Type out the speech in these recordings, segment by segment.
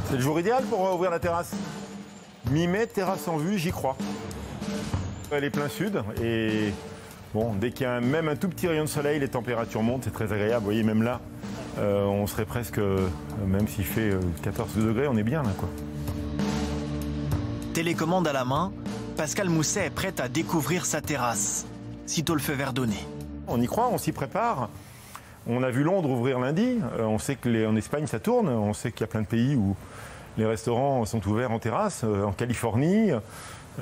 C'est le jour idéal pour ouvrir la terrasse. Mi-mai, terrasse en vue, j'y crois. Elle est plein sud et bon, dès qu'il y a même un tout petit rayon de soleil, les températures montent, c'est très agréable. Vous voyez, même là, on serait presque, même s'il fait 14 degrés, on est bien là, quoi. Télécommande à la main, Pascal Mousset est prêt à découvrir sa terrasse, sitôt le feu vert donné. On y croit, on s'y prépare. On a vu Londres ouvrir lundi. On sait qu'en Espagne, ça tourne. On sait qu'il y a plein de pays où les restaurants sont ouverts en terrasse. En Californie,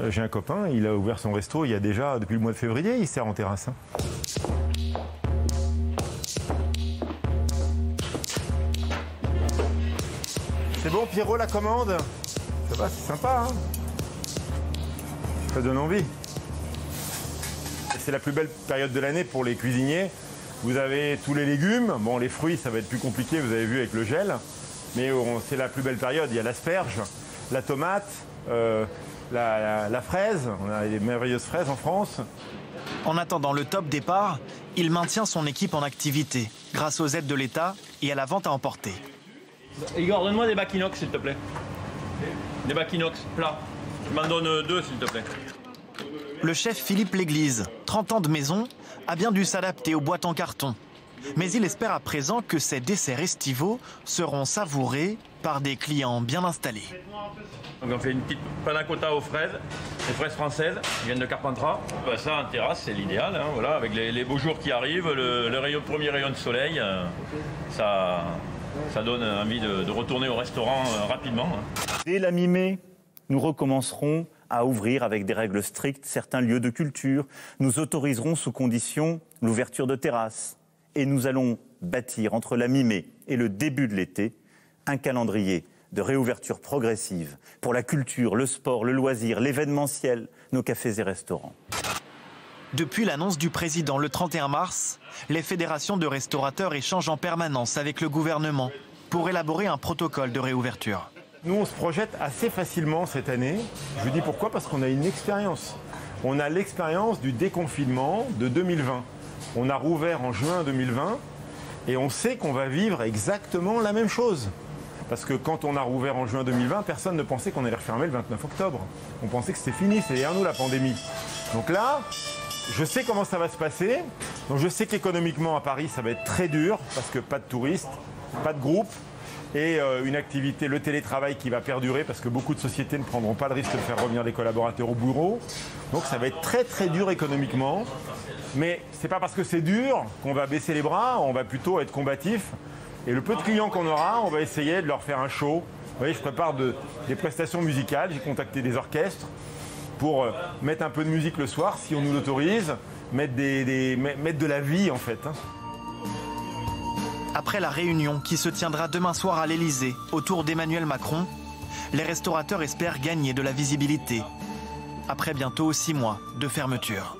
j'ai un copain, il a ouvert son resto il y a déjà, depuis le mois de février, il sert en terrasse. C'est bon, Pierrot, la commande? Ça va, c'est sympa, hein? Ça donne envie. C'est la plus belle période de l'année pour les cuisiniers. Vous avez tous les légumes. Bon, les fruits, ça va être plus compliqué, vous avez vu, avec le gel. Mais c'est la plus belle période. Il y a l'asperge, la tomate, la fraise. On a des merveilleuses fraises en France. En attendant le top départ, il maintient son équipe en activité, grâce aux aides de l'État et à la vente à emporter. Igor, donne-moi des bacs inox, s'il te plaît. Des bacs inox, plats. Tu m'en donnes 2, s'il te plaît. Le chef Philippe Léglise, 30 ans de maison, a bien dû s'adapter aux boîtes en carton. Mais il espère à présent que ces desserts estivaux seront savourés par des clients bien installés. Donc on fait une petite panna cotta aux fraises, des fraises françaises qui viennent de Carpentras. Ben ça en terrasse c'est l'idéal, hein, voilà, avec les beaux jours qui arrivent, le premier rayon de soleil, ça donne envie de retourner au restaurant rapidement. Dès la mi-mai, nous recommencerons à ouvrir avec des règles strictes certains lieux de culture. Nous autoriserons sous condition l'ouverture de terrasses. Et nous allons bâtir entre la mi-mai et le début de l'été un calendrier de réouverture progressive pour la culture, le sport, le loisir, l'événementiel, nos cafés et restaurants. Depuis l'annonce du président le 31 mars, les fédérations de restaurateurs échangent en permanence avec le gouvernement pour élaborer un protocole de réouverture. Nous, on se projette assez facilement cette année. Je vous dis pourquoi, parce qu'on a une expérience. On a l'expérience du déconfinement de 2020. On a rouvert en juin 2020 et on sait qu'on va vivre exactement la même chose. Parce que quand on a rouvert en juin 2020, personne ne pensait qu'on allait refermer le 29 octobre. On pensait que c'était fini, c'est derrière nous la pandémie. Donc là, je sais comment ça va se passer. Donc je sais qu'économiquement à Paris, ça va être très dur parce que pas de touristes, pas de groupes. Et une activité, le télétravail qui va perdurer parce que beaucoup de sociétés ne prendront pas le risque de faire revenir les collaborateurs au bureau. Donc ça va être très très dur économiquement. Mais c'est pas parce que c'est dur qu'on va baisser les bras, on va plutôt être combatif. Et le peu de clients qu'on aura, on va essayer de leur faire un show. Vous voyez, je prépare des prestations musicales, j'ai contacté des orchestres pour mettre un peu de musique le soir, si on nous l'autorise, mettre de la vie en fait. Hein. Après la réunion qui se tiendra demain soir à l'Élysée autour d'Emmanuel Macron, les restaurateurs espèrent gagner de la visibilité. Après bientôt 6 mois de fermeture.